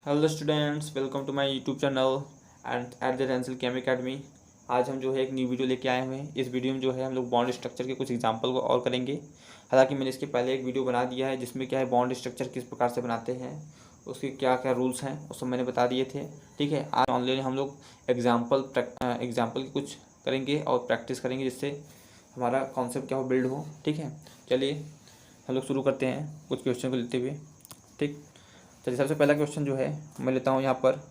Hello students, welcome to my YouTube channel and at the Rensil chem academy. आज हम जो है एक न्यू वीडियो लेके आए हुए हैं। इस वीडियो में जो है हम लोग बॉन्ड स्ट्रक्चर के कुछ एग्जांपल को और करेंगे। हालांकि मैंने इसके पहले एक वीडियो बना दिया है जिसमें क्या है बॉन्ड स्ट्रक्चर किस प्रकार से बनाते हैं, उसके क्या क्या रूल्स हैं वो सब मैंने बता दिए थे। ठीक है, आज ऑनलाइन हम लोग एग्जाम्पल कुछ करेंगे और प्रैक्टिस करेंगे जिससे हमारा कॉन्सेप्ट क्या हो बिल्ड हो। ठीक है, चलिए हम लोग शुरू करते हैं कुछ क्वेश्चन को लेते हुए। ठीक, चलिए सबसे पहला क्वेश्चन जो है मैं लेता हूँ यहाँ पर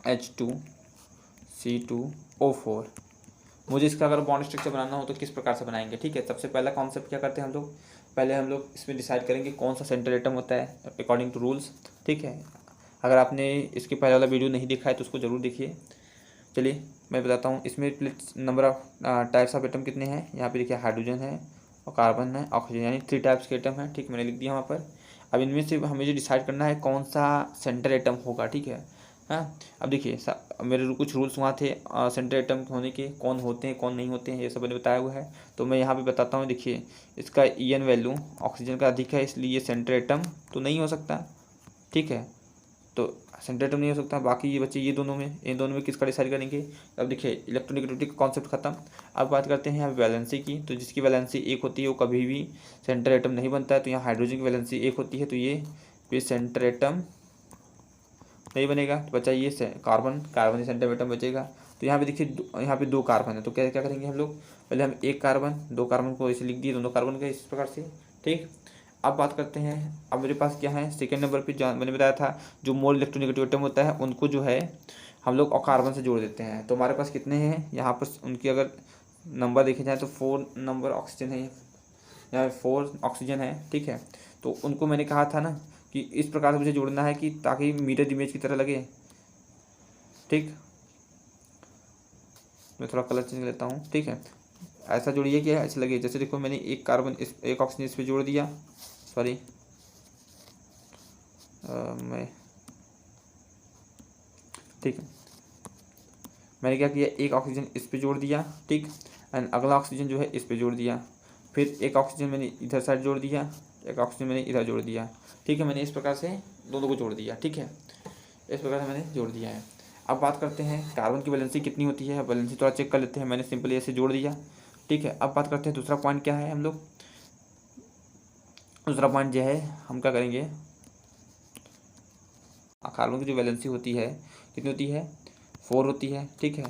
H2C2O4। मुझे इसका अगर बॉन्ड स्ट्रक्चर बनाना हो तो किस प्रकार से बनाएंगे। ठीक है, सबसे पहला कॉन्सेप्ट क्या करते हैं हम लोग, पहले हम लोग इसमें डिसाइड करेंगे कौन सा सेंटर एटम होता है अकॉर्डिंग टू रूल्स। ठीक है, अगर आपने इसके पहले वाला वीडियो नहीं देखा है तो उसको ज़रूर देखिए। चलिए मैं बताता हूँ इसमें number of types of atom कितने हैं। यहाँ पे देखिए हाइड्रोजन है और कार्बन है, ऑक्सीजन, यानी 3 टाइप्स के एटम हैं। ठीक, मैंने लिख दिया वहाँ पर। अब इनमें से हमें जो डिसाइड करना है कौन सा सेंटर एटम होगा। ठीक है, हाँ। अब देखिए मेरे कुछ रूल्स वहाँ थे सेंटर एटम होने के, कौन होते हैं कौन नहीं होते हैं ये सब मैंने बताया हुआ है। तो मैं यहाँ पे बताता हूँ। देखिए इसका EN वैल्यू ऑक्सीजन का अधिक है, इसलिए ये सेंटर एटम तो नहीं हो सकता। ठीक है, तो सेंटर एटम नहीं हो सकता। बाकी ये बच्चे ये दोनों में, इन दोनों में किसका डिसाइड करेंगे। अब देखिए इलेक्ट्रोनेगेटिविटी का कॉन्सेप्ट खत्म। अब बात करते हैं यहाँ वैलेंसी की। तो जिसकी वैलेंसी 1 होती है वो कभी भी सेंटर एटम नहीं बनता है। तो यहाँ हाइड्रोजन की वैलेंसी 1 होती है तो ये फिर सेंटर एटम नहीं बनेगा। तो बचा ये कार्बन ही सेंटर एटम बचेगा। तो यहाँ पे देखिए यहाँ पे 2 कार्बन है तो क्या क्या करेंगे हम लोग, पहले हम 1 कार्बन 2 कार्बन को ऐसे लिख दिए, दोनों कार्बन का इस प्रकार से। ठीक, अब बात करते हैं। अब मेरे पास क्या है सेकेंड नंबर पे, जो मैंने बताया था जो मोल इलेक्ट्रोनेगेटिव एटम होता है उनको जो है हम लोग और कार्बन से जोड़ देते हैं। तो हमारे पास कितने हैं यहाँ पर उनकी अगर नंबर देखे जाए तो 4 नंबर ऑक्सीजन है, यहाँ 4 ऑक्सीजन है। ठीक है, तो उनको मैंने कहा था ना कि इस प्रकार से मुझे जोड़ना है कि ताकि मिरर इमेज की तरह लगे। ठीक, मैं थोड़ा कलर चेंज लेता हूँ। ठीक है, ऐसा जोड़िए कि ऐसा लगे जैसे देखो मैंने एक कार्बन एक ऑक्सीजन इस पर जोड़ दिया। सॉरी मैं ठीक है, मैंने क्या किया एक ऑक्सीजन इस पे जोड़ दिया। ठीक, एंड अगला ऑक्सीजन जो है इस पे जोड़ दिया। फिर एक ऑक्सीजन मैंने इधर साइड जोड़ दिया, एक ऑक्सीजन मैंने इधर जोड़ दिया। ठीक है, मैंने इस प्रकार से दोनों को जोड़ दिया। ठीक है, इस प्रकार से मैंने जोड़ दिया है। अब बात करते हैं कार्बन की वैलेंसी कितनी होती है। वैलेंसी थोड़ा चेक कर लेते हैं, मैंने सिंपली ऐसे जोड़ दिया। ठीक है, अब बात करते हैं दूसरा पॉइंट क्या है। हम लोग दूसरा पॉइंट जो है हम क्या करेंगे, कार्बन की जो वैलेंसी होती है कितनी होती है 4 होती है। ठीक है,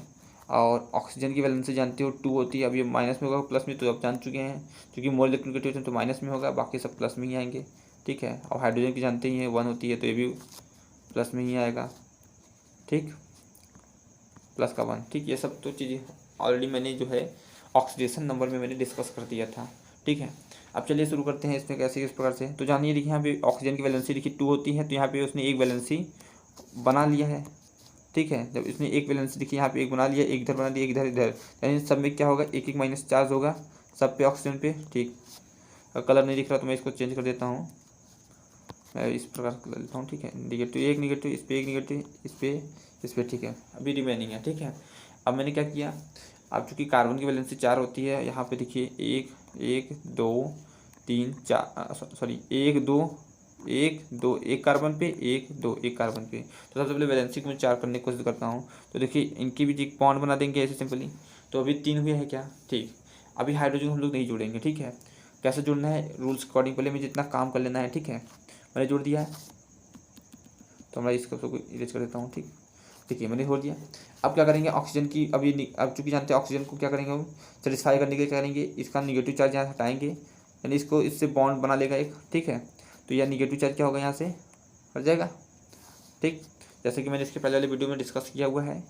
और ऑक्सीजन की वैलेंसी जानते हो 2 होती है। अब ये माइनस में होगा प्लस में तो आप जान चुके हैं, क्योंकि मोल इलेक्ट्रोनेगेटिव तो माइनस में होगा, बाकी सब प्लस में ही आएंगे। ठीक है, और हाइड्रोजन की जानते ही हैं 1 होती है तो ये भी प्लस में ही आएगा। ठीक, प्लस का 1। ठीक, ये सब तो चीज़ें ऑलरेडी मैंने जो है ऑक्सीडेशन नंबर में मैंने डिस्कस कर दिया था। ठीक है, अब चलिए शुरू करते हैं इसमें कैसे किस प्रकार से। तो जानिए देखिए यहाँ पे ऑक्सीजन की वैलेंसी देखिए 2 होती है तो यहाँ पे उसने एक वैलेंसी बना लिया है। ठीक है, जब इसने एक वैलेंसी देखिए यहाँ पे एक बना लिया, एक इधर बना लिया, एक इधर इधर, यानी सब में क्या होगा एक एक माइनस चार्ज होगा सब पे ऑक्सीजन पे। ठीक, कलर नहीं दिख रहा तो मैं इसको चेंज कर देता हूँ, मैं इस प्रकार कर लेता हूँ। ठीक है, नेगेटिव एक नेगेटिव इस पर एक नेगेटिव इस पर। ठीक है, अभी रिमेनिंग है। ठीक है, अब मैंने क्या किया, अब चूँकि कार्बन की वैलेंसी 4 होती है, यहाँ पे देखिए 1 2 3 4 सॉरी 1 2 1 2 एक कार्बन पे 1 2 एक कार्बन पे। तो सबसे पहले वैलेंसी को मैं 4 करने की कोशिश करता हूँ। तो देखिए इनकी भी एक बॉन्ड बना देंगे ऐसे सिंपली। तो अभी 3 हुए हैं क्या। ठीक, अभी हाइड्रोजन हम लोग नहीं जोड़ेंगे। ठीक है, कैसे जोड़ना है रूल्स अकॉर्डिंग पहले मुझे जितना काम कर लेना है। ठीक है, मैंने जोड़ दिया है तो मैं इसको सबको इरेज कर देता हूँ। ठीक, ठीक है, मैंने जोड़ दिया। अब क्या करेंगे ऑक्सीजन की, अब चूँकि जानते हैं ऑक्सीजन को क्या करेंगे हम सेटिस्फाई करने के लिए क्या करेंगे, इसका निगेटिव चार्ज यहाँ हटाएंगे, यानी इसको इससे बॉन्ड बना लेगा एक। ठीक है, तो यह निगेटिव चार्ज क्या होगा यहाँ से हट जाएगा। ठीक, जैसे कि मैंने इसके पहले वाले वीडियो में डिस्कस किया हुआ है।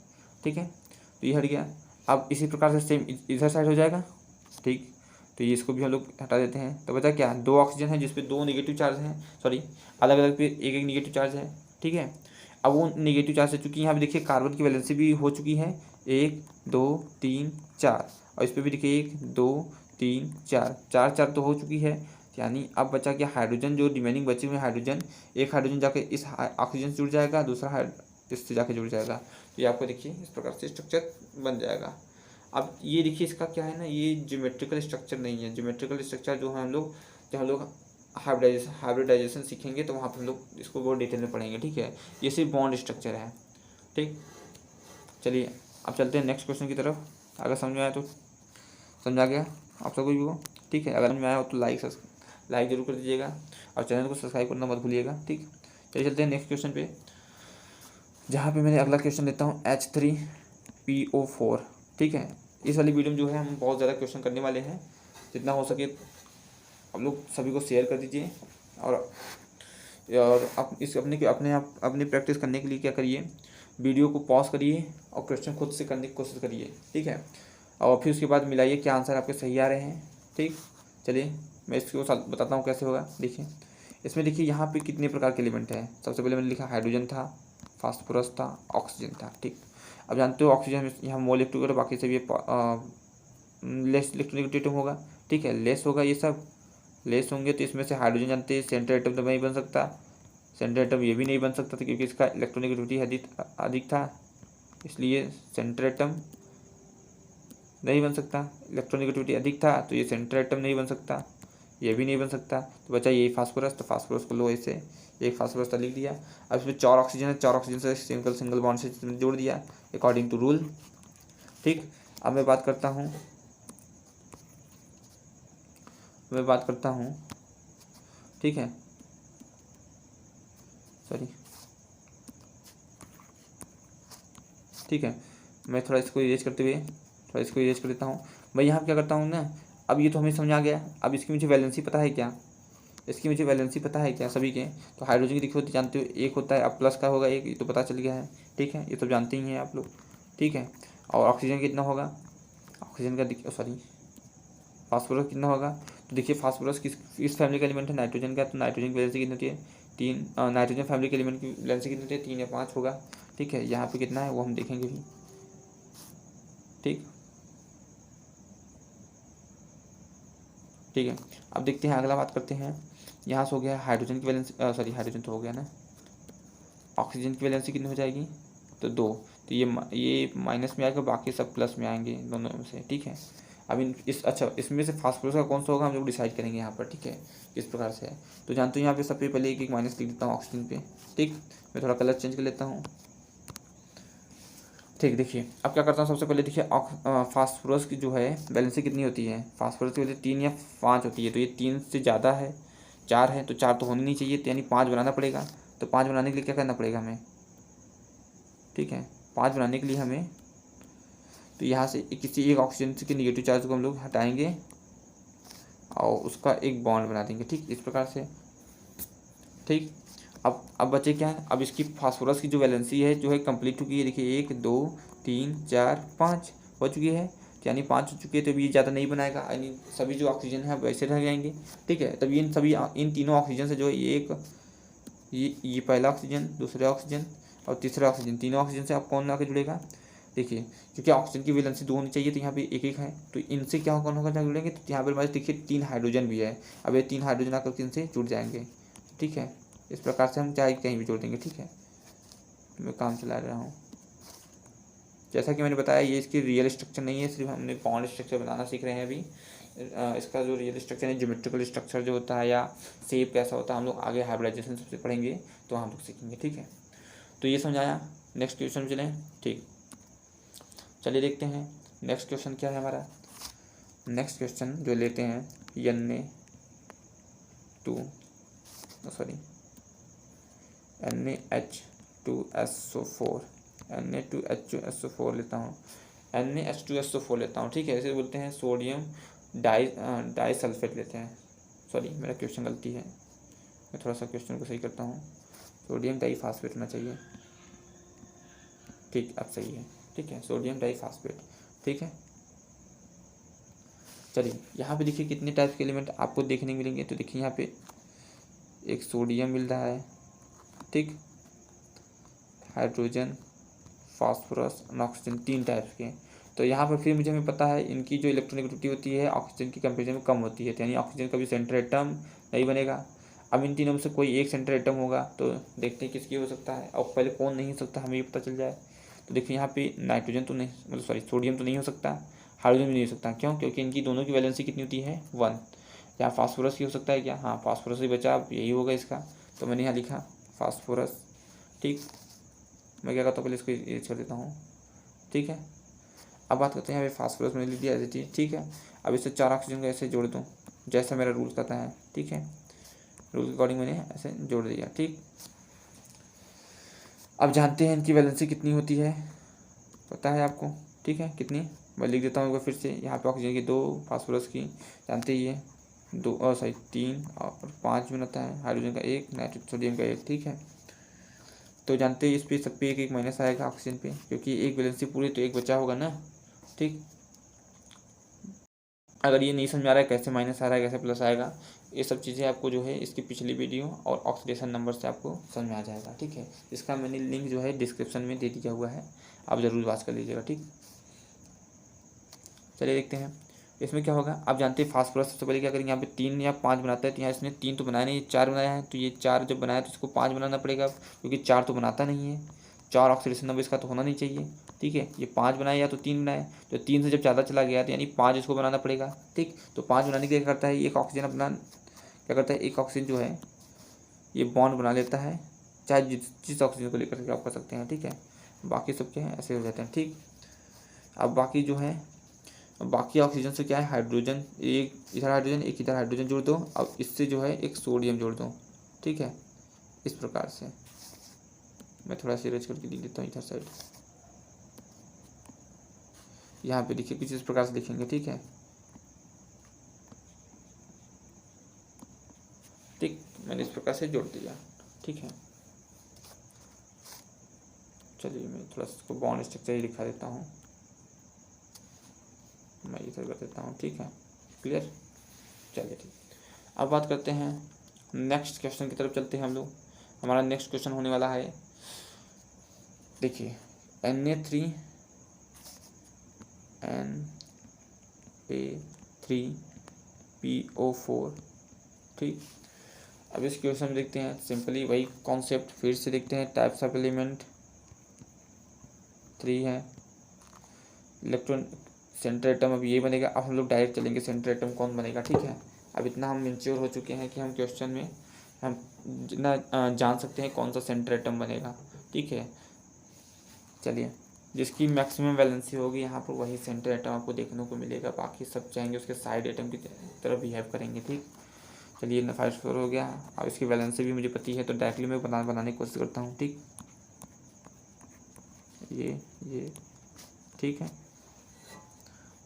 ठीक है, तो ये हट गया। अब इसी प्रकार से सेम इधर साइड हो जाएगा। ठीक, तो ये इसको भी हम लोग हटा देते हैं। तो बचा क्या 2 ऑक्सीजन है जिसपे 2 निगेटिव चार्ज हैं, सॉरी अलग अलग पे एक एक निगेटिव चार्ज है। ठीक है, अब वो निगेटिव चार्ज से चूँकि यहाँ पे देखिए कार्बन की वैलेंसी भी हो चुकी है 1 2 3 4, और इस पर भी देखिए 1 2 3 4 4 4 तो हो चुकी है। यानी अब बचा क्या हाइड्रोजन, जो रिमेनिंग बचे हुए हाइड्रोजन, एक हाइड्रोजन जाके इस ऑक्सीजन से जुड़ जाएगा, दूसरा इससे जाके जुड़ जाएगा। तो ये आपको देखिए इस प्रकार से स्ट्रक्चर बन जाएगा। अब ये देखिए इसका क्या है ना, ये ज्योमेट्रिकल स्ट्रक्चर नहीं है। ज्योमेट्रिकल स्ट्रक्चर जो है हम लोग हाइब्रिडाइजेशन सीखेंगे तो वहाँ पर हम लोग इसको बहुत डिटेल में पढ़ेंगे, ठीक है। ये सिर्फ बॉन्ड स्ट्रक्चर है, ठीक। चलिए अब चलते हैं नेक्स्ट क्वेश्चन की तरफ। अगर समझ में आया तो समझा गया आप सबको भी वो, ठीक है। अगर समझ में आया हो तो लाइक जरूर कर दीजिएगा और चैनल को सब्सक्राइब करना मत भूलिएगा, ठीक। चलिए चलते हैं नेक्स्ट क्वेश्चन पे, जहाँ पे मैंने अगला क्वेश्चन लेता हूँ H3PO4, ठीक है। इस वाली वीडियो में जो है हम बहुत ज़्यादा क्वेश्चन करने वाले हैं, जितना हो सके आप लोग सभी को शेयर कर दीजिए और आप इस अपनी प्रैक्टिस करने के लिए क्या करिए, वीडियो को पॉज करिए और क्वेश्चन खुद से करने की कोशिश करिए, ठीक है। और फिर उसके बाद मिलाइए क्या आंसर आपके सही आ रहे हैं, ठीक। चलिए मैं इसको बताता हूँ कैसे होगा। देखिए इसमें देखिए यहाँ पे कितने प्रकार के एलिमेंट हैं। सबसे पहले मैंने लिखा हाइड्रोजन था, फास्फोरस था, ऑक्सीजन था, ठीक। अब जानते हो ऑक्सीजन में यहाँ मोल इलेक्ट्रोनेगेटिव, बाकी सब ये लेस इलेक्ट्रोनेगेटिव होगा, ठीक है। लेस होगा, ये सब लेस होंगे तो इसमें से हाइड्रोजन जानते हैं सेंटर एटम तो नहीं बन सकता, सेंटर एटम ये भी नहीं बन सकता था क्योंकि इसका इलेक्ट्रोनेगेटिविटी अधिक था, इसलिए सेंटर एटम नहीं बन सकता। इलेक्ट्रोनेगेटिविटी अधिक था तो ये सेंटर एटम नहीं बन सकता, ये भी नहीं बन सकता। तो बचा यही फास्फोरस, तो फास्फोरस को लो ऐसे एक फास्फोरस का लिख दिया। अब इसमें 4 ऑक्सीजन है, 4 ऑक्सीजन से सिंगल बॉन्ड से जोड़ दिया अकॉर्डिंग टू रूल, ठीक। अब मैं बात करता हूँ, ठीक है, सॉरी, ठीक है। मैं थोड़ा इसको इरेज कर देता हूँ। मैं यहाँ क्या करता हूँ ना, अब ये तो हमें समझ आ गया। अब इसकी मुझे वैलेंसी पता है क्या, सभी के। तो हाइड्रोजन की देखो तो जानते हो एक होता है, अब प्लस का होगा एक, ये तो पता चल गया है, ठीक है। ये तो जानते ही हैं आप लोग, ठीक है। और ऑक्सीजन कितना होगा, ऑक्सीजन का फास्फोरस कितना होगा, तो देखिए फास्फोरस किस फैमिली का एलिमेंट है, नाइट्रोजन का। तो नाइट्रोजन की वैलेंसी कितनी होती है 3, नाइट्रोजन फैमिली के एलिमेंट की वैलेंसी कितनी होती है 3 या 5 होगा, ठीक है। यहाँ पे कितना है वो हम देखेंगे भी, ठीक है। अब देखते हैं अगला बात करते हैं। यहाँ से हो गया हाइड्रोजन की वैलेंसी, सॉरी हाइड्रोजन तो हो गया ना, ऑक्सीजन की वैलेंसी कितनी हो जाएगी तो 2। तो ये माइनस में आएगा, बाकी सब प्लस में आएंगे दोनों में से, ठीक है। अब इसमें से फास्फोरस का कौन सा होगा हम लोग डिसाइड करेंगे यहाँ पर, ठीक है, किस प्रकार से है। तो जानते हो यहाँ पे सबसे पहले एक माइनस लिख देता हूँ ऑक्सीजन पे, ठीक। मैं थोड़ा कलर चेंज कर लेता हूँ, ठीक। देखिए अब क्या करता हूँ, सबसे पहले देखिए फास्फोरस की जो है वैलेंसी कितनी होती है, फास्फोरस की वैलेंसी 3 या 5 होती है। तो ये 3 से ज़्यादा है, 4 है, तो 4 तो होनी नहीं चाहिए, तो यानी 5 बनाना पड़ेगा। तो 5 बनाने के लिए क्या करना पड़ेगा हमें, ठीक है। 5 बनाने के लिए हमें तो यहाँ से किसी एक ऑक्सीजन के निगेटिव चार्ज को हम लोग हटाएंगे और उसका एक बॉन्ड बना देंगे, ठीक, इस प्रकार से, ठीक। अब बचे क्या है, अब इसकी फास्फोरस की जो वैलेंसी है जो है कंप्लीट हो गई है। देखिए 1 2 3 4 5 हो चुकी है, यानी 5 हो चुकी है। तो ये ज़्यादा नहीं बनाएगा, यानी सभी जो ऑक्सीजन है वैसे रह जाएंगे, ठीक है। तब इन तीनों ऑक्सीजन से जो है ये पहला ऑक्सीजन, दूसरा ऑक्सीजन और तीसरा ऑक्सीजन, तीनों ऑक्सीजन से आप कौन आके जुड़ेगा, देखिए क्योंकि ऑक्सीजन की वैलेंसी 2 होनी चाहिए, तो यहाँ पे एक है। तो इनसे क्या कौन होगा जहाँ जुड़ेंगे, तो यहाँ पर हमारे देखिए 3 हाइड्रोजन भी है। अब ये 3 हाइड्रोजन आकर इनसे जुड़ जाएंगे, ठीक है। इस प्रकार से हम चाहे कहीं भी जोड़ देंगे, ठीक है। मैं काम चला रहा हूँ। जैसा कि मैंने बताया ये इसकी रियल स्ट्रक्चर नहीं है, सिर्फ हमने बॉन्ड स्ट्रक्चर बनाना सीख रहे हैं अभी। इसका जो रियल स्ट्रक्चर है, ज्योमेट्रिकल स्ट्रक्चर जो होता है या शेप कैसा होता है, हम लोग आगे हाइब्रिडाइजेशन सबसे पढ़ेंगे तो हम लोग सीखेंगे, ठीक है। तो ये समझाया। नेक्स्ट क्वेश्चन चलें, ठीक। चलिए देखते हैं नेक्स्ट क्वेश्चन क्या है हमारा। नेक्स्ट क्वेश्चन जो लेते हैं NaH2SO4 लेता हूँ, NaH2SO4 लेता हूँ, ठीक है। इसे बोलते हैं सोडियम डाई सल्फेट लेते हैं। सॉरी मेरा क्वेश्चन गलती है, मैं थोड़ा सा क्वेश्चन को सही करता हूँ। सोडियम डाई फास्फेट होना चाहिए, ठीक, अब सही है, ठीक है। सोडियम डाई फास्फेट, ठीक है। चलिए यहाँ पे देखिए कितने टाइप के एलिमेंट आपको देखने मिलेंगे। तो देखिए यहाँ पे एक सोडियम मिल रहा है, ठीक, हाइड्रोजन, फास्फोरस और ऑक्सीजन, 3 टाइप्स के। तो यहाँ पर फिर हमें पता है इनकी जो इलेक्ट्रोनेगेटिविटी होती है ऑक्सीजन की कंपेरिजन में कम होती है, तो यानी ऑक्सीजन का भी सेंटर एटम नहीं बनेगा। अब इन तीनों में से कोई एक सेंटर एटम होगा, तो देखते हैं किसकी हो सकता है। और पहले कौन नहीं हो सकता हमें ये पता चल जाए। तो देखिए यहाँ पे नाइट्रोजन तो नहीं, मतलब सोडियम तो नहीं हो सकता, हाइड्रोजन भी नहीं हो सकता। क्यों, क्योंकि इनकी दोनों की वैलेंसी कितनी होती है 1, यहाँ फास्फोरस ही हो सकता है क्या, हाँ फास्फोरस ही बचा, अब यही होगा इसका, तो मैंने यहाँ लिखा फास्फोरस। ठीक, मैं क्या करता हूँ पहले इसको ये छोड़ देता हूँ। ठीक है, अब बात करते हैं यहाँ पे फास्फोरस मैंने लिख दिया एज इट इज। ठीक है, अब इससे 4 ऑक्सीजन को ऐसे जोड़ दूँ जैसा मेरा रूल कहता है। ठीक है, रूल के अकॉर्डिंग मैंने ऐसे जोड़ दिया। ठीक, अब जानते हैं इनकी वैलेंसी कितनी होती है, पता है आपको। ठीक है, कितनी, मैं लिख देता हूँ एक बार फिर से। यहाँ पे ऑक्सीजन की 2, फास्फोरस की जानते ही है 2 सॉरी 3 और 5 बनाता है, हाइड्रोजन का 1, सोडियम का 1। ठीक है, तो जानते हैं इस पे सब पे एक एक माइनस आएगा ऑक्सीजन पे, क्योंकि एक वैलेंसी पूरी तो एक बचा होगा ना। ठीक, अगर ये नहीं समझ आ रहा है कैसे माइनस आ रहा है कैसे प्लस आएगा, ये सब चीज़ें आपको जो है इसकी पिछली वीडियो और ऑक्सीडेशन नंबर से आपको समझ में आ जाएगा। ठीक है, इसका मैंने लिंक जो है डिस्क्रिप्शन में दे दिया हुआ है, आप ज़रूर बात कर लीजिएगा। ठीक, चलिए देखते हैं इसमें क्या होगा। आप जानते हैं फास्फोरस सबसे पहले क्या करेंगे, यहाँ पे 3 या 5 बनाता है, तो यहाँ इसने 3 तो बनाया नहीं, 4 बनाया है, तो ये 4 जब बनाया तो इसको 5 बनाना पड़ेगा, क्योंकि 4 तो बनाता नहीं है, 4 ऑक्सीडेशन नंबर इसका तो होना नहीं चाहिए। ठीक है, ये 5 बनाया या तो 3 बनाया, तो 3 से जब ज़्यादा चला गया तो यानी 5 इसको बनाना पड़ेगा। ठीक, तो 5 बनाने के लिए क्या करता है, एक ऑक्सीजन अपना क्या करता है, एक ऑक्सीजन जो है ये बॉन्ड बना लेता है, चाहे जिस ऑक्सीजन को लेकर के आप कर सकते हैं। ठीक है, बाकी सब क्या है ऐसे हो जाते हैं। ठीक, अब बाकी जो है बाकी ऑक्सीजन से क्या है, हाइड्रोजन, एक इधर हाइड्रोजन एक इधर हाइड्रोजन जोड़ दो, अब इससे जो है एक सोडियम जोड़ दो। ठीक है, इस प्रकार से मैं थोड़ा सा इरेज करके लिख देता हूँ इधर साइड, यहाँ पे देखिए कुछ इस प्रकार से लिखेंगे। ठीक है, ठीक, मैंने इस प्रकार से जोड़ दिया। ठीक है, चलिए मैं थोड़ा सा इसको बॉन्ड स्ट्रक्चर ही दिखा देता हूँ, मैं इधर कर देता हूँ। ठीक है, क्लियर, चलिए ठीक। अब बात करते हैं नेक्स्ट क्वेश्चन की तरफ चलते हैं हम लोग। हमारा नेक्स्ट क्वेश्चन होने वाला है, देखिए Na3PO4। ठीक, अब इस क्वेश्चन में देखते हैं सिंपली वही कॉन्सेप्ट फिर से देखते हैं। टाइप्स ऑफ एलिमेंट 3 है, इलेक्ट्रॉन सेंटर एटम अब ये बनेगा। अब हम लोग डायरेक्ट चलेंगे सेंटर एटम कौन बनेगा। ठीक है, अब इतना हम इंश्योर हो चुके हैं कि हम क्वेश्चन में हम जितना जान सकते हैं कौन सा सेंटर एटम बनेगा। ठीक है, चलिए जिसकी मैक्सिमम वैलेंसी होगी यहाँ पर वही सेंटर एटम आपको देखने को मिलेगा, बाकी सब चाहेंगे उसके साइड एटम की तरह बिहेव करेंगे। ठीक, चलिए ना 5 हो गया। अब इसकी वैलेंसी भी मुझे पता है, तो डायरेक्टली मैं बनाने की कोशिश करता हूँ। ठीक, ये ठीक है,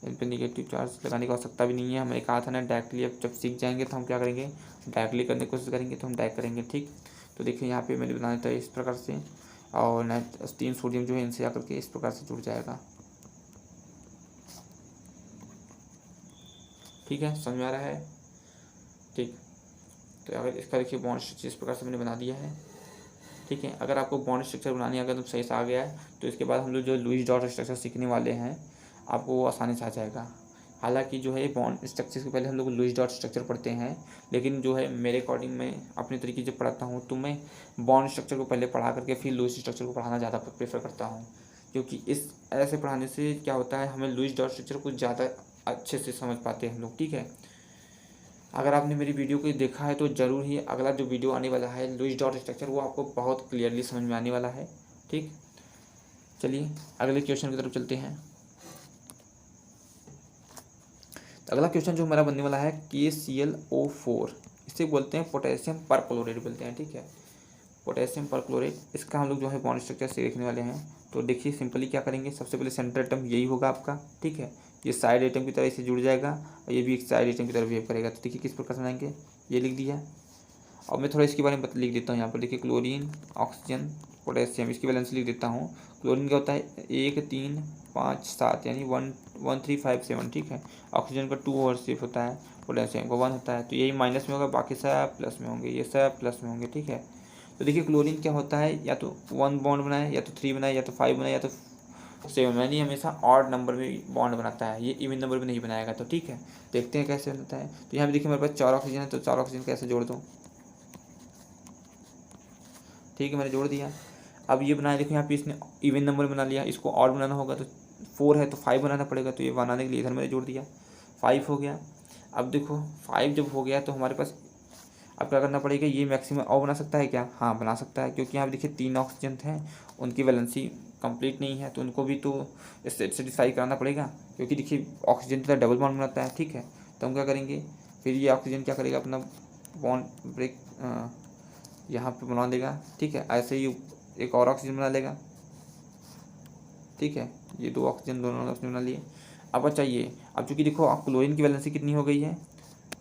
इन पर निगेटिव चार्ज लगाने की आवश्यकता भी नहीं है, हमें कहा था ना डायरेक्टली। अब जब सीख जाएंगे तो हम क्या करेंगे, डायरेक्टली करने की कोशिश करेंगे, तो हम डायरेक्ट करेंगे। ठीक, तो देखिए यहाँ पे मैंने बना देता है इस प्रकार से, और 3 सोडियम जो है इनसे आकर के इस प्रकार से जुड़ जाएगा। ठीक है, समझ में आ रहा है। ठीक, तो अगर इसका देखिए बॉन्ड स्ट्रक्चर इस प्रकार से मैंने बना दिया है। ठीक है, अगर आपको बॉन्ड स्ट्रक्चर बनानी अगर तो सही से आ गया है, तो इसके बाद हम लोग जो लुईस डॉट स्ट्रक्चर सीखने वाले हैं आपको वो आसानी से आ जाएगा। हालांकि जो है बॉन्ड स्ट्रक्चर से पहले हम लोग लुईस डॉट स्ट्रक्चर पढ़ते हैं, लेकिन जो है मेरे अकॉर्डिंग मैं अपने तरीके से पढ़ाता हूँ, तो मैं बॉन्ड स्ट्रक्चर को पहले पढ़ा करके फिर लुईस स्ट्रक्चर को पढ़ाना ज़्यादा प्रेफर करता हूँ, क्योंकि इस ऐसे पढ़ाने से क्या होता है, हमें लुईस डॉट स्ट्रक्चर कुछ ज़्यादा अच्छे से समझ पाते हैं हम लोग। ठीक है, अगर आपने मेरी वीडियो को देखा है तो ज़रूर ही अगला जो वीडियो आने वाला है लुईस डॉट स्ट्रक्चर वो आपको बहुत क्लियरली समझ में आने वाला है। ठीक, चलिए अगले क्वेश्चन की तरफ चलते हैं। तो अगला क्वेश्चन जो हमारा बनने वाला है KClO4, इसे बोलते हैं पोटेशियम परक्लोरेट बोलते हैं। ठीक है, पोटेशियम परक्लोरेट, इसका हम लोग जो है बॉन्ड स्ट्रक्चर से देखने वाले हैं। तो देखिए सिंपली क्या करेंगे, सबसे पहले सेंटर एटम यही होगा आपका। ठीक है, ये साइड एटम की तरह इसे जुड़ जाएगा और ये भी एक साइड एटम की तरह बिहेव करेगा। तो देखिए किस प्रकार से बनाएंगे, ये लिख दिया। और मैं थोड़ा इसके बारे में लिख देता हूँ यहाँ पर। देखिए क्लोरीन, ऑक्सीजन, पोटेशियम, इसकी बैलेंस लिख देता हूँ। क्लोरीन का होता है 1 3 5 7 यानी 1 1 3 5 7। ठीक है, ऑक्सीजन का 2 ओवर शेप होता है, पोटेशियम का 1 होता है, तो यही माइनस में होगा, बाकी सब प्लस में होंगे, ये सब प्लस में होंगे। ठीक है, तो देखिए क्लोरीन क्या होता है, या तो 1 बॉन्ड बनाए, या तो 3 बनाए, या तो 5 बनाए, या तो 7, यानी हमेशा ऑड नंबर में बॉन्ड बनाता है, ये इवन नंबर में नहीं बनाएगा। तो ठीक है, देखते हैं कैसे बनता है। तो यहाँ पे देखिए मेरे पास 4 ऑक्सीजन है, तो 4 ऑक्सीजन कैसे जोड़ दूँ। ठीक है, मैंने जोड़ दिया। अब ये बनाया, देखो यहाँ पे इसने इवन नंबर बना लिया, इसको ऑड बनाना होगा, तो 4 है तो 5 बनाना पड़ेगा, तो ये बनाने के लिए इधर मैंने जोड़ दिया, 5 हो गया। अब देखो 5 जब हो गया तो हमारे पास अब क्या करना पड़ेगा, ये मैक्सिमम और बना सकता है क्या? हाँ बना सकता है, क्योंकि यहाँ पे देखिए 3 ऑक्सीजन हैं, उनकी वैलेंसी कंप्लीट नहीं है तो उनको भी तो सेटिस्फाई कराना पड़ेगा, क्योंकि देखिए ऑक्सीजन तो डबल बॉन्ड बनाता है, ठीक है। तो हम क्या करेंगे, फिर ये ऑक्सीजन क्या करेगा, अपना बॉन्ड ब्रेक यहाँ पे बना देगा, ठीक है। ऐसे ही एक और ऑक्सीजन बना लेगा, ठीक है। ये 2 ऑक्सीजन दोनों ऑक्सीजन बना लिए। अब चाहिए, अब चूँकि देखो आप क्लोरीन की वैलेंसी कितनी हो गई है,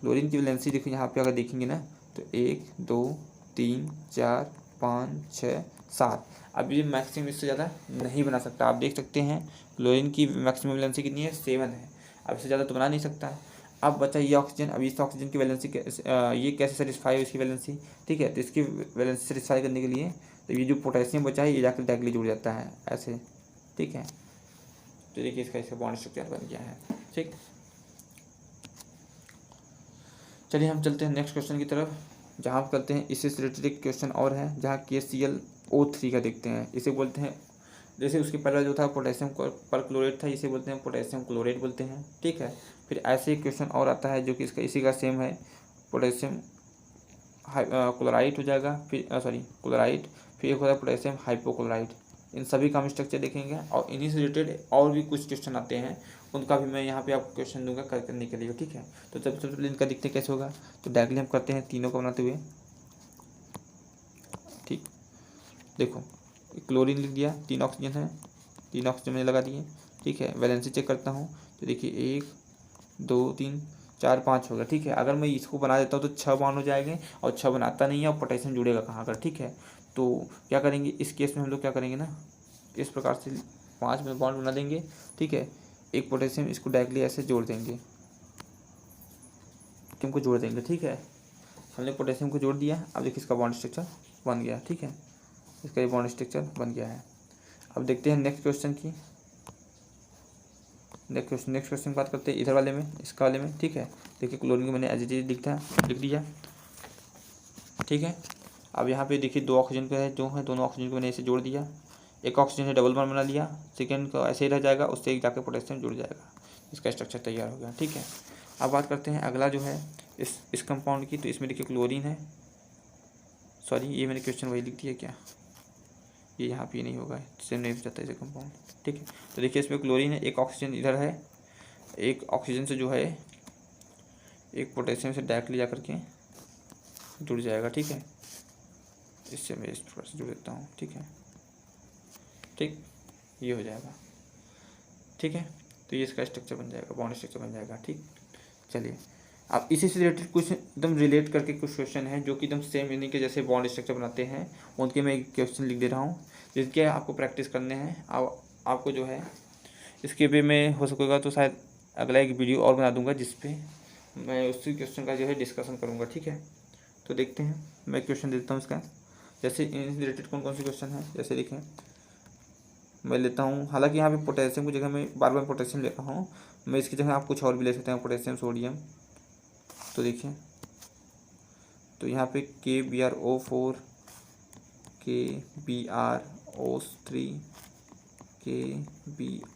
क्लोरीन की वैलेंसी देखो यहाँ पे अगर देखेंगे ना तो 1 2 3 4 5 6 7। अब ये मैक्सिमम इससे ज़्यादा नहीं बना सकता, आप देख सकते हैं क्लोरीन की मैक्सिमम वैलेंसी कितनी है, 7 है। अब इससे ज़्यादा तो बना नहीं सकता है। अब बचा ये ऑक्सीजन, अब इस ऑक्सीजन की वैलेंसी ये कैसे सेटिस्फाई हो इसकी वैलेंसी, ठीक है। तो इसकी वैलेंसी सेटिस्फाई करने के लिए तो ये जो पोटेशियम बचा है ये जाकर डायरेक्टली जुड़ जाता है ऐसे, ठीक है। तो देखिए इसका बॉन्ड स्ट्रक्चर बन गया है, ठीक। चलिए हम चलते हैं नेक्स्ट क्वेश्चन की तरफ, जहाँ आप करते हैं इससे रिलेटेड एक क्वेश्चन और है, जहाँ KClO3 का देखते हैं। इसे बोलते हैं, जैसे उसके पहला जो था पोटेशियम पर क्लोरेट था, इसे बोलते हैं पोटेशियम क्लोरेट बोलते हैं, ठीक है। फिर ऐसे एक क्वेश्चन और आता है जो कि इसका इसी का सेम है, पोटेशियम क्लोराइड हो जाएगा, फिर क्लोराइड, फिर एक होता है पोटेशियम हाइपोक्लोराइड। इन सभी का हम स्ट्रक्चर देखेंगे और इन्हीं से रिलेटेड और भी कुछ क्वेश्चन आते हैं, उनका भी मैं यहाँ पे आपको क्वेश्चन दूंगा करने के लिए, ठीक है। तो सबसे पहले इनका देखते हैं कैसे होगा। तो डायरेक्टली हम करते हैं तीनों को बनाते हुए, ठीक। देखो क्लोरीन लिख दिया, 3 ऑक्सीजन है, 3 ऑक्सीजन मैंने लगा दिए, ठीक है। वैलेंसी चेक करता हूँ तो देखिए 1 2 3 4 5 होगा, ठीक है। अगर मैं इसको बना देता हूँ तो 6 बॉन्ड हो जाएंगे, और 6 बनाता नहीं है और पोटेशियम जुड़ेगा कहाँ पर, ठीक है। तो क्या करेंगे इस केस में, हम लोग क्या करेंगे ना, इस प्रकार से 5 में बॉन्ड बना देंगे, ठीक है। एक पोटेशियम इसको डायरेक्टली ऐसे जोड़ देंगे, को जोड़ देंगे, ठीक है। हमने पोटेशियम को जोड़ दिया। अब देखिए इसका बॉन्ड स्ट्रक्चर बन गया, ठीक है। इसका ये बॉन्ड स्ट्रक्चर बन गया है। अब देखते हैं नेक्स्ट क्वेश्चन की, नेक्स्ट क्वेश्चन की बात करते हैं इधर वाले में, इसका वाले में, ठीक है। देखिए क्लोरीन को मैंने एज इट इज लिख दिया, ठीक है। अब यहाँ पे देखिए 2 ऑक्सीजन का है, जो है दोनों ऑक्सीजन को मैंने ऐसे जोड़ दिया, एक ऑक्सीजन से डबल बॉन्ड बना लिया, सेकेंड का ऐसे ही रह जाएगा, उससे एक जाकर पोटेशियम जुड़ जाएगा, इसका स्ट्रक्चर तैयार हो गया, ठीक है। अब बात करते हैं अगला जो है इस कंपाउंड की। तो इसमें देखिए क्लोरीन है, सॉरी ये मैंने क्वेश्चन वही लिख दिया क्या, ये यहाँ पे नहीं होगा, सेम नहीं हो जाता इसे कंपाउंड, ठीक है। तो देखिए इसमें क्लोरीन है, एक ऑक्सीजन इधर है, एक ऑक्सीजन से जो है एक पोटेशियम से डायरेक्टली जा करके जुड़ जाएगा, ठीक है। इससे मैं इस थोड़ा सा जुड़ देता हूँ, ठीक है, ठीक, ये हो जाएगा, ठीक है। तो ये इसका स्ट्रक्चर बन जाएगा, बॉन्ड स्ट्रक्चर बन जाएगा, ठीक। चलिए अब इसी से रिलेटेड कुछ एकदम रिलेट करके कुछ क्वेश्चन है जो कि एकदम सेम इन्हीं के जैसे बॉन्ड स्ट्रक्चर बनाते हैं, उनके मैं एक क्वेश्चन लिख दे रहा हूँ, जिसके आपको प्रैक्टिस करने हैं। आपको जो है इसके पे मैं हो सकेगा तो शायद अगला एक वीडियो और बना दूंगा जिस पे मैं उसी क्वेश्चन का जो है डिस्कशन करूँगा, ठीक है। तो देखते हैं, मैं क्वेश्चन देता हूँ इसका, जैसे इन रिलेटेड कौन कौन से क्वेश्चन हैं, जैसे देखें मैं लेता हूँ, हालांकि यहाँ पे पोटेशियम की जगह मैं बार बार पोटेशियम ले रहा हूँ, मैं इसकी जगह आप कुछ और भी ले सकते हैं, पोटेशियम सोडियम। तो देखिए तो यहाँ पे KBrO4, KBrO3, KBrO2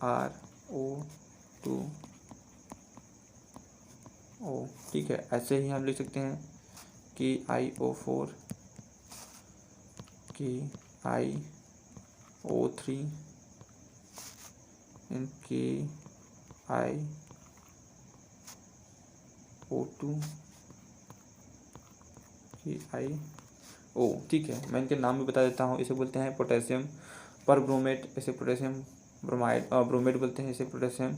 O, ठीक है। ऐसे ही हम लिख सकते हैं KiO4, KiO3 and KiO2, KiO, ठीक है। मैं इनके नाम भी बता देता हूँ, इसे बोलते हैं पोटेशियम पर ब्रोमेट, इसे पोटेशियम ब्रोमाइड ब्रोमेट बोलते हैं, इसे पोटेशियम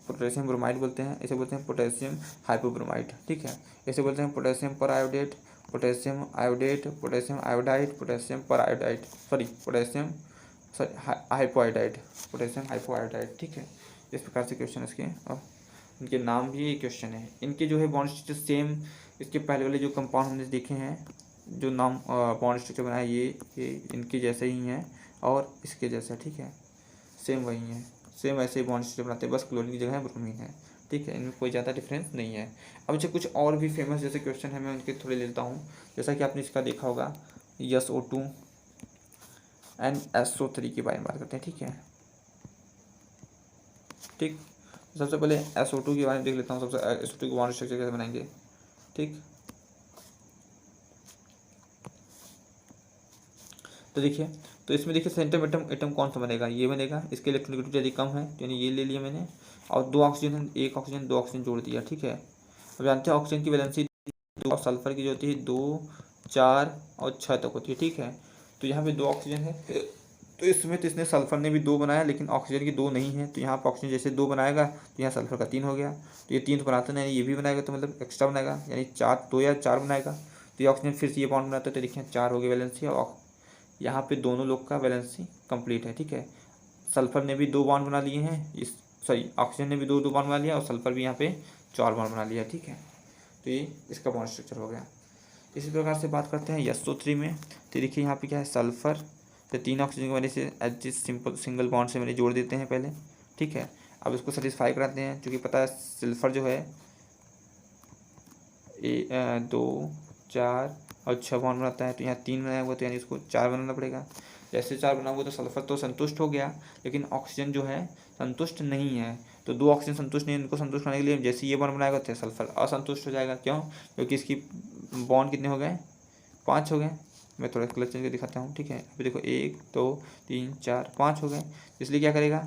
पोटेशियम ब्रोमाइड बोलते हैं, इसे बोलते हैं पोटेशियम हाइपोब्रोमाइड, ठीक है। इसे बोलते हैं पोटेशियम पर iodate, potassium iodate, potassium iodide, potassium पर आयोडाइड, पोटेशियम हाइपोआयोडाइड, पोटेशियम हाइपोआयोडाइड, ठीक है। इस प्रकार से क्वेश्चन इसके, और इनके नाम भी क्वेश्चन है। इनके जो है बॉन्ड स्ट्रक्चर सेम इसके पहले वाले जो कंपाउंड हमने देखे हैं, जो नाम बॉन्ड स्ट्रक्चर बनाया ये इनके जैसे ही हैं और इसके जैसा, ठीक है, सेम वही है, सेम ऐसे ही बॉन्ड स्ट्रक्चर बनाते हैं, बस क्लोरीन की जगह ब्रोमीन है, ठीक है। इनमें कोई ज़्यादा डिफरेंस नहीं है। अब जो कुछ और भी फेमस जैसे क्वेश्चन है मैं उनके थोड़े लेता हूँ, जैसा कि आपने इसका देखा होगा SO2 एंड SO3 के बारे में बात करते हैं, ठीक है, ठीक। सबसे पहले SO2 के बारे में देख लेता हूँ। सबसे SO2 को बॉन्ड स्ट्रक्चर कैसे बनाएंगे, ठीक। तो देखिए, तो इसमें देखिए सेंटर एटम एटम कौन सा बनेगा, ये बनेगा। इसके इलेक्ट्रॉनिक यदि कम है यानी ये ले लिया मैंने, और 2 ऑक्सीजन, 1 ऑक्सीजन 2 ऑक्सीजन जोड़ दिया, ठीक है। अब जानते हैं ऑक्सीजन की वैलेंसी 2 और सल्फर की जो होती है 2, 4 और 6 तक होती है, ठीक है। तो यहाँ पे 2 ऑक्सीजन है, तो इसमें तो इसने सल्फर ने भी 2 बनाया, लेकिन ऑक्सीजन की 2 नहीं है। तो यहाँ पर ऑक्सीजन जैसे 2 बनाएगा तो यहाँ सल्फर का 3 हो गया। तो ये 3 तो बनाता नहीं, ये भी बनाएगा तो मतलब एक्स्ट्रा बनाएगा, यानी 4, 2 या 4 बनाएगा। तो ये ऑक्सीजन फिर से ये बॉन्ड बनाता है, तो देखिए 4 हो गई वैलेंसी, और यहाँ पे दोनों लोग का वैलेंसी कंप्लीट है, ठीक है। सल्फर ने भी 2 बॉन्ड बना लिए हैं, इस सॉरी ऑक्सीजन ने भी 2 बॉन्ड बना लिया, और सल्फर भी यहाँ पे 4 बॉन्ड बना लिया, ठीक है। तो ये इसका बॉन्ड स्ट्रक्चर हो गया। इसी प्रकार से बात करते हैं SO3 में। तो देखिए यहाँ पे क्या है, सल्फर तो 3 ऑक्सीजन की वजह से एच सिंपल सिंगल बॉन्ड से मैंने जोड़ देते हैं पहले, ठीक है। अब इसको सेटिस्फाई कराते हैं, क्योंकि पता है सल्फर जो है 2, 4 और 6 बॉन्ड बनाता है। तो यहाँ 3 बनाया हुआ, तो यानी इसको 4 बनाना पड़ेगा। जैसे 4 बनाऊंगा तो सल्फर तो संतुष्ट हो गया, लेकिन ऑक्सीजन जो है संतुष्ट नहीं है। तो 2 ऑक्सीजन संतुष्ट नहीं है, इनको संतुष्ट करने के लिए जैसे ये बॉन्ड बनाएगा तो सल्फर असंतुष्ट हो जाएगा। क्यों? क्योंकि इसकी बॉन्ड कितने हो गए, 5 हो गए। मैं थोड़ा कलर चेंज कर दिखाता हूँ, ठीक है। अभी देखो 1, 2, 3, 4, 5 हो गए। इसलिए क्या करेगा,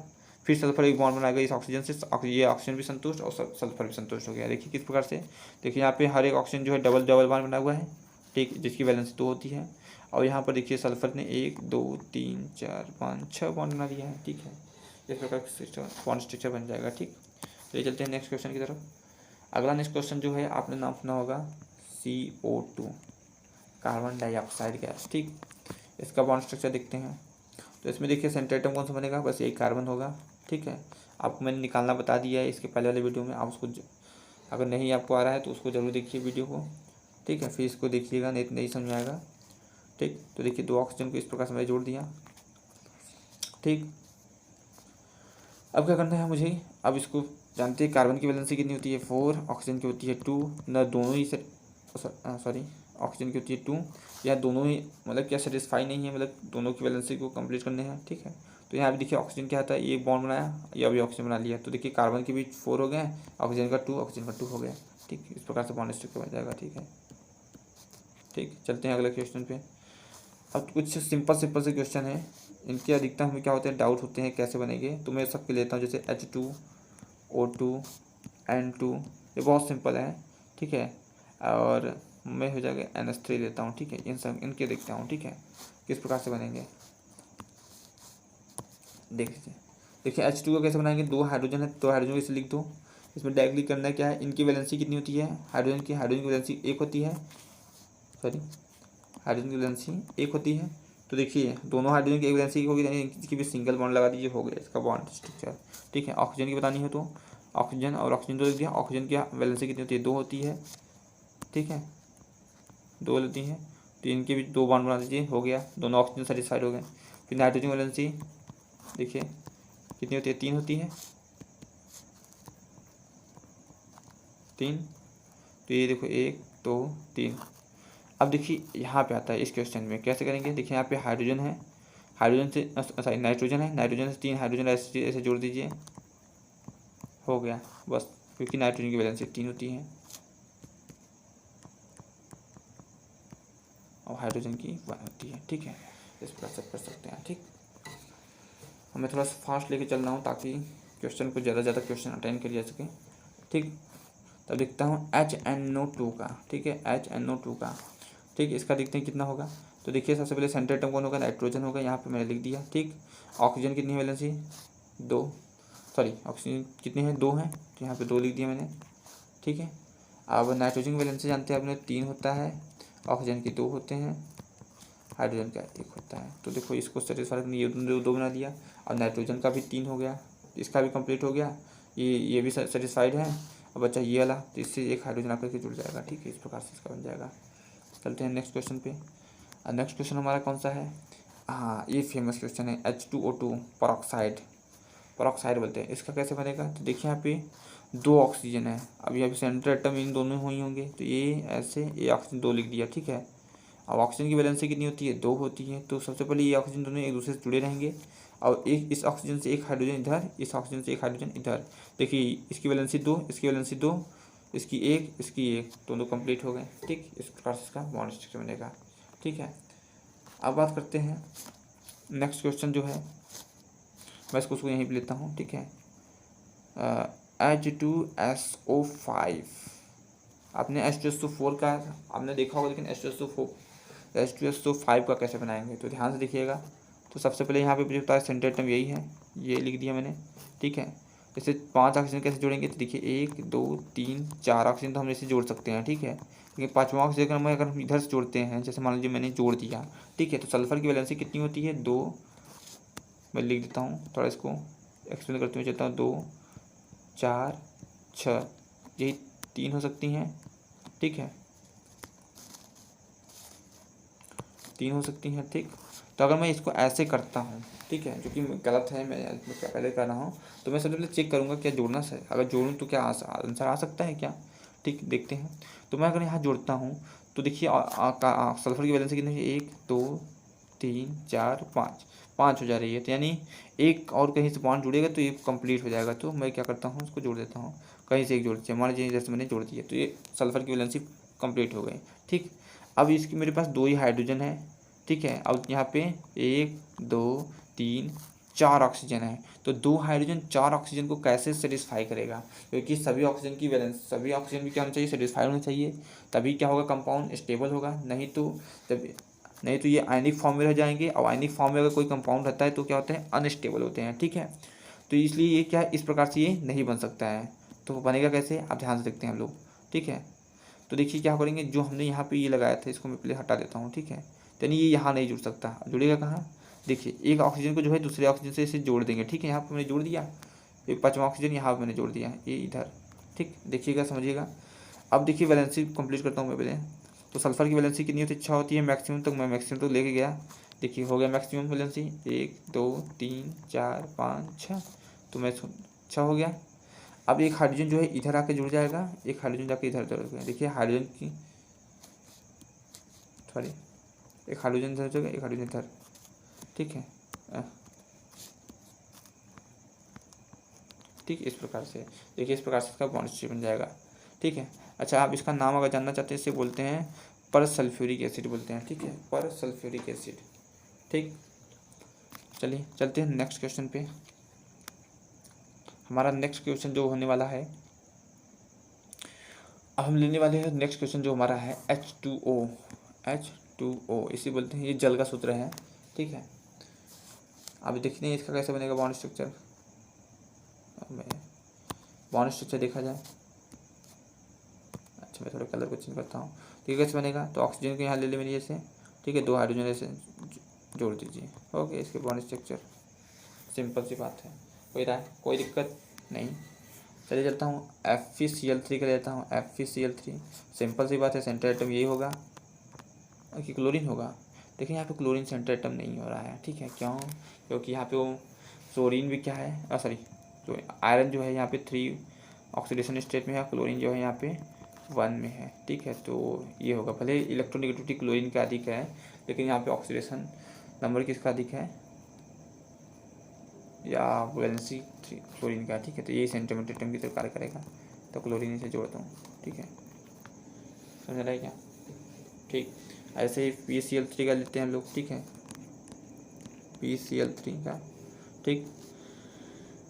फिर सल्फर एक बॉन्ड बनाएगा इस ऑक्सीजन से, ये ऑक्सीजन भी संतुष्ट और सल्फर भी संतुष्ट हो गया। देखिए किस प्रकार से, देखिए यहाँ पे हर एक ऑक्सीजन जो है डबल डबल बॉन्ड बना हुआ है, ठीक, जिसकी वैलेंसी 2 होती है। और यहाँ पर देखिए सल्फर ने 1, 2, 3, 4, 5, 6 बॉन्ड बना दिया है, ठीक है। इस प्रकार का बॉन्ड स्ट्रक्चर बन जाएगा, ठीक। चलिए चलते हैं नेक्स्ट क्वेश्चन की तरफ। अगला नेक्स्ट क्वेश्चन जो है आपने नाम सुना होगा CO2, कार्बन डाइऑक्साइड गैस, ठीक। इसका बॉन्ड स्ट्रक्चर देखते हैं। तो इसमें देखिए सेंटर एटम कौन सा बनेगा, बस एक कार्बन होगा, ठीक है। आपको मैंने निकालना बता दिया है इसके पहले वाले वीडियो में, आप उसको अगर नहीं आपको आ रहा है तो उसको ज़रूर देखिए वीडियो को, ठीक है। फिर इसको देखिएगा, नहीं समझ में आएगा, ठीक। तो देखिए 2 ऑक्सीजन को इस प्रकार से मैंने जोड़ दिया, ठीक। अब क्या करना है मुझे, अब इसको जानते हैं कार्बन की वैलेंसी कितनी होती है 4, ऑक्सीजन की होती है 2, ना दोनों ही सॉरी ऑक्सीजन की होती है 2, या दोनों ही मतलब क्या सेटिस्फाई नहीं है, मतलब दोनों की वैलेंसी को कंप्लीट करने हैं, ठीक है। तो यहाँ भी देखिए ऑक्सीजन क्या आता है, ये बॉन्ड बनाया, या अभी ऑक्सीजन बना लिया। तो देखिए कार्बन के भी 4 हो गए, ऑक्सीजन का 2, ऑक्सीजन का 2 हो गया, ठीक। इस प्रकार से बॉन्ड स्ट्रक्चर बन जाएगा, ठीक है, ठीक। चलते हैं अगले क्वेश्चन पे। अब कुछ सिंपल से क्वेश्चन है, इनके अधिकतर हमें क्या होते हैं, डाउट होते हैं कैसे बनेंगे। तो मैं सबके लेता हूँ, जैसे H2O2 N2, ये बहुत सिंपल है, ठीक है। और मैं हो जाएगा NH3 लेता हूँ, ठीक है। इन सब इनके देखता हूँ, ठीक है, किस प्रकार से बनेंगे। देखिए H2 को कैसे बनाएंगे, 2 हाइड्रोजन है, 2 हाइड्रोजन इसे लिख दो। इसमें डायरेक्टली करना है क्या है, इनकी वैलेंसी कितनी होती है, हाइड्रोजन की वैलेंसी 1 होती है, सॉरी हाइड्रोजन की वैलेंसी 1 होती है। तो देखिए दोनों हाइड्रोजन की एक वैलेंसी होगी, यानी इसकी भी सिंगल बॉन्ड लगा दीजिए, हो गया इसका बॉन्ड स्ट्रक्चर, ठीक है। ऑक्सीजन की बतानी हो तो ऑक्सीजन और ऑक्सीजन 2 लिख दिया। ऑक्सीजन की वैलेंसी कितनी होती है, 2 होती है, ठीक है, 2 लेती हैं। तो इनके भी 2 बॉन्ड बना दीजिए, हो गया, दोनों ऑक्सीजन सेटिस्फाइड हो गए। फिर नाइट्रोजन वैलेंसी देखिए कितनी होती है, 3 होती है, 3। तो ये देखो 1, 2, 3। अब देखिए यहाँ पे आता है इस क्वेश्चन में कैसे करेंगे। देखिए यहाँ पे हाइड्रोजन है, हाइड्रोजन से सॉरी नाइट्रोजन है, नाइट्रोजन से 3 हाइड्रोजन ऐसे जोड़ दीजिए, हो गया बस, क्योंकि नाइट्रोजन की वैलेंसी 3 होती है और हाइड्रोजन की 1 होती है, ठीक है। इस प्रकार से कर सकते हैं, ठीक। हमें थोड़ा सा फास्ट लेके चल रहा हूँ ताकि क्वेश्चन को ज़्यादा क्वेश्चन अटेंड कर जा सके, ठीक। तब देखता हूँ HNO2 का, ठीक है, HNO2 का, ठीक। इसका देखते हैं कितना होगा। तो देखिए सबसे पहले सेंटर एटम कौन होगा, नाइट्रोजन होगा, यहाँ पे मैंने लिख दिया, ठीक। ऑक्सीजन कितनी है वैलेंसी, 2, सॉरी ऑक्सीजन कितनी है, 2 है, तो यहाँ पे 2 लिख दिया मैंने, ठीक है। अब नाइट्रोजन की वैलेंसी जानते हैं आपने 3 होता है, ऑक्सीजन के 2 होते हैं, हाइड्रोजन का 1 होता है। तो देखो इसको सेटिस्फाई करने ये 2 बना दिया, और नाइट्रोजन का भी 3 हो गया, इसका भी कंप्लीट हो गया, ये भी सेटिस्फाइड है। अब बच्चा ये वाला, तो इससे एक हाइड्रोजन आकर के जुड़ जाएगा, ठीक है। इस प्रकार से इसका बन जाएगा। चलते हैं नेक्स्ट क्वेश्चन पे। नेक्स्ट क्वेश्चन हमारा कौन सा है, हाँ ये फेमस क्वेश्चन है, H2O2 परऑक्साइड बोलते हैं। इसका कैसे बनेगा, तो देखिए यहाँ पे 2 ऑक्सीजन है, अब यहाँ पे सेंटर एटम इन दोनों हुई होंगे, तो ये ऐसे ये ऑक्सीजन 2 लिख दिया, ठीक है। अब ऑक्सीजन की वैलेंसी कितनी होती है, 2 होती है। तो सबसे पहले ये ऑक्सीजन दोनों एक दूसरे से जुड़े रहेंगे और एक इस ऑक्सीजन से एक हाइड्रोजन इधर, इस ऑक्सीजन से एक हाइड्रोजन इधर। देखिए इसकी वैलेंसी 2, इसकी वैलेंसी 2, इसकी 1, इसकी 1, दोनों कंप्लीट हो गए। ठीक, इस प्रकार से इसका बॉन्ड स्ट्रक्चर बनेगा। ठीक है, अब बात करते हैं नेक्स्ट क्वेश्चन जो है, मैं इसको यहीं पे लेता हूँ। ठीक है, H2SO5, आपने H2SO4 का आपने देखा होगा, लेकिन H2SO5 का कैसे बनाएंगे तो ध्यान से देखिएगा। तो सबसे पहले यहाँ पे मुझे पता है सेंटर एटम यही है, ये लिख दिया मैंने। ठीक है, जैसे 5 ऑक्सीजन कैसे जोड़ेंगे तो देखिए 1 2 3 4 ऑक्सीजन तो हम ऐसे जोड़ सकते हैं। ठीक है, लेकिन 5वां ऑक्सीजन अगर हम इधर से जोड़ते हैं, जैसे मान लीजिए मैंने जोड़ दिया। ठीक है, तो सल्फर की वैलेंसी कितनी होती है, 2। मैं लिख देता हूँ, थोड़ा इसको एक्सप्लेन करते हुए चलता हूँ। 2 4 6, यही 3 हो सकती हैं। ठीक है, 3 हो सकती हैं। ठीक, तो अगर मैं इसको ऐसे करता हूँ, ठीक है, जो कि गलत है, मैं पहले कर रहा हूँ, तो मैं सबसे पहले चेक करूँगा क्या जोड़ना सही, अगर जोड़ूँ तो क्या आंसर आ सकता है क्या। ठीक, देखते हैं। तो मैं अगर यहाँ जोड़ता हूँ तो देखिए सल्फर की वैलेंसी कितनी है, 1 2 3 4 5, 5 हो जा रही है। तो यानी एक और कहीं से बॉन्ड जुड़ेगा तो ये कंप्लीट हो जाएगा। तो मैं क्या करता हूँ, उसको जोड़ देता हूँ, कहीं से एक जोड़ दिया, मान लीजिए जैसे मैंने जोड़ दिया, तो ये सल्फर की वैलेंसी कंप्लीट हो गई। ठीक, अब इसकी मेरे पास 2 ही हाइड्रोजन है। ठीक है, अब यहाँ पे 1 2 3 4 ऑक्सीजन है। तो 2 हाइड्रोजन 4 ऑक्सीजन को कैसे सेटिस्फाई करेगा, क्योंकि सभी ऑक्सीजन की वैलेंस, सभी ऑक्सीजन भी क्या होना चाहिए, सेटिस्फाई होना चाहिए, तभी क्या होगा, कंपाउंड स्टेबल होगा। नहीं तो ये आयनिक फॉर्म में रह जाएंगे, और आयनिक फॉर्म में अगर कोई कंपाउंड रहता है तो क्या होते हैं, अनस्टेबल होते हैं। ठीक है, तो इसलिए ये क्या इस प्रकार से ये नहीं बन सकता है। तो बनेगा कैसे, आप ध्यान से देखते हैं हम लोग। ठीक है, तो देखिए क्या करेंगे, जो हमने यहाँ पे ये लगाया था इसको मैं पहले हटा देता हूँ। ठीक है, यानी ये यहाँ नहीं जुड़ सकता, जुड़ेगा कहाँ, देखिए एक ऑक्सीजन को जो है दूसरे ऑक्सीजन से इसे जोड़ देंगे। ठीक है, यहाँ पर मैंने जोड़ दिया, एक 5वां ऑक्सीजन यहाँ पर मैंने जोड़ दिया, ये इधर। ठीक, देखिएगा, समझिएगा। अब देखिए वैलेंसी कंप्लीट करता हूँ मैं पहले। तो सल्फर की वैलेंसी कितनी होती है, 6 होती है मैक्सिमम, तक मैं मैक्सिमम तो लेके गया। देखिए हो गया मैक्सिमम वैलेंसी, 1 2 3 4 5 6, तो मैं 6 हो गया। अब एक हाइड्रोजन जो है इधर आके जुड़ जाएगा, एक हाइड्रोजन जाके इधर जुड़ गया। देखिए हाइड्रोजन की सॉरी, एक हाइड्रोजन इधर जगह, एक हाइड्रोजन इधर। ठीक है, ठीक, इस प्रकार से देखिए, इस प्रकार से इसका बॉन्ड स्ट्रक्चर बन जाएगा। ठीक है, अच्छा आप इसका नाम अगर जानना चाहते हैं, इसे बोलते हैं पर सल्फ्यूरिक एसिड बोलते हैं। ठीक है, पर सल्फ्यूरिक एसिड। ठीक, चलिए चलते हैं नेक्स्ट क्वेश्चन पे। हमारा नेक्स्ट क्वेश्चन जो होने वाला है, अब हम लेने वाले हैं नेक्स्ट क्वेश्चन जो हमारा है H2O। H2O इसी बोलते हैं, ये जल का सूत्र है। ठीक है, अब देखते हैं इसका कैसे बनेगा बॉन्ड स्ट्रक्चर। बॉन्ड स्ट्रक्चर देखा जाए, अच्छा मैं थोड़ा कलर को चेंज करता हूँ। ठीक है, कैसे बनेगा, तो ऑक्सीजन को यहाँ ले ले मेरी ऐसे। ठीक है, 2 हाइड्रोजन ऐसे जोड़ दीजिए। ओके, इसके बॉन्ड स्ट्रक्चर सिंपल सी बात है, कोई राय, कोई दिक्कत नहीं। चलिए चलता हूँ, FeCl3 का लेता हूँ, FeCl3, सिंपल सी बात है, सेंटर एटम यही होगा कि क्लोरीन होगा। देखिए यहाँ पे क्लोरीन सेंटर एटम नहीं हो रहा है। ठीक है, क्यों, क्योंकि यहाँ पे वो फ्लोरीन भी क्या है, सॉरी, तो आयरन जो है यहाँ पे 3 ऑक्सीडेशन स्टेट में है, क्लोरीन जो है यहाँ पे 1 में है। ठीक है, तो ये होगा, भले इलेक्ट्रोनेगेटिविटी क्लोरीन का अधिक है, लेकिन यहाँ पे ऑक्सीडेशन नंबर किसका अधिक है, या वैलेंसी क्लोरीन का। ठीक है, तो यही सेंटीमीटर एटम की तरह कार्य करेगा, तो क्लोरीन से जोड़ता हूँ। ठीक है, समझ रहा है क्या। ठीक, ऐसे ही PCl3 का लेते हैं हम लोग। ठीक है, PCl3 का। ठीक,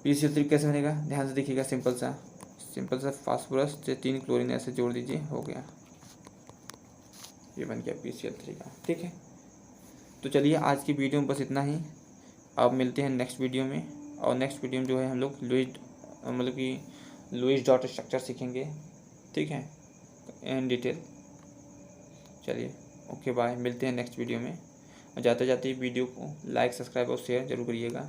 PCl3 कैसे बनेगा, ध्यान से देखिएगा, सिंपल सा फास्फोरस से 3 क्लोरीन ऐसे जोड़ दीजिए, हो गया, ये बन गया PCl3 का। ठीक है, तो चलिए आज की वीडियो में बस इतना ही। अब मिलते हैं नेक्स्ट वीडियो में, और नेक्स्ट वीडियो में जो है हम लोग लुईस डॉट स्ट्रक्चर सीखेंगे। ठीक है, इन डिटेल। चलिए ओके बाय, मिलते हैं नेक्स्ट वीडियो में। और जाते जाते वीडियो को लाइक सब्सक्राइब और शेयर जरूर करिएगा।